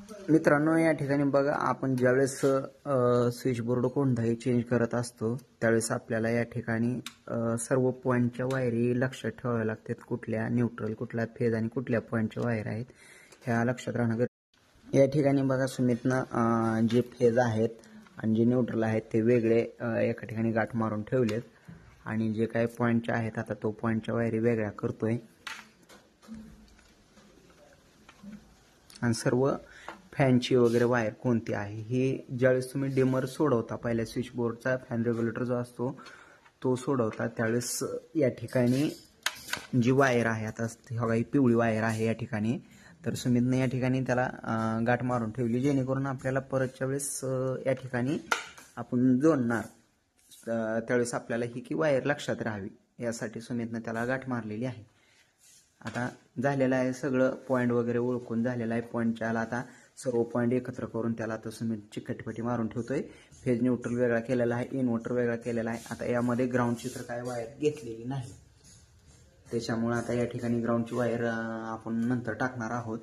मित्रांनो, या ठिकाणी बघा, आपण ज्यावेळेस स्विचबोर्ड कोणताही चेंज करत असतो त्यावेळेस आपल्याला या ठिकाणी सर्व पॉईंटच्या वायरी लक्षात ठेवाव्या लागतात. कुठल्या न्यूट्रल, कुठला फेज आणि कुठल्या पॉईंटच्या वायर आहेत ह्या लक्षात राहणं गरजेचं. या ठिकाणी बघा, सुमितनं जे फेज आहेत आणि जे न्यूट्रल आहेत ते वेगळे एका ठिकाणी गाठ मारून ठेवलेत आणि जे काही पॉईंटच्या आहेत आता तो पॉईंटच्या वायरी वेगळ्या करतोय. आणि सर्व फॅनची वगैरे वायर कोणती आहे हे ज्यावेळेस तुम्ही डिमर सोडवता, पहिल्या स्विचबोर्डचा फॅन रेग्युलेटर जो असतो तो सोडवता त्यावेळेस या ठिकाणी जी वायर आहे, आता ही पिवळी वायर आहे या ठिकाणी, तर सुमितने या ठिकाणी त्याला गाठ मारून ठेवली जेणेकरून आपल्याला परतच्या वेळेस या ठिकाणी आपण जोडणार त्यावेळेस आपल्याला ही की वायर लक्षात राहावी यासाठी सुमितने त्याला गाठ मारलेली आहे. आता झालेलं आहे सगळं, पॉईंट वगैरे ओळखून झालेलं आहे. पॉईंटच्या आता सर्व पॉईंट एकत्र करून त्याला आता सुमित चिकटपट्टी मारून ठेवतोय. फेज न्यूट्रल वेगळा केलेला आहे, इन्व्हर्टर वेगळा केलेला आहे. आता यामध्ये ग्राउंडची तर काय वायर घेतलेली नाही, त्याच्यामुळे आता या ठिकाणी ग्राउंडची वायर आपण नंतर टाकणार आहोत.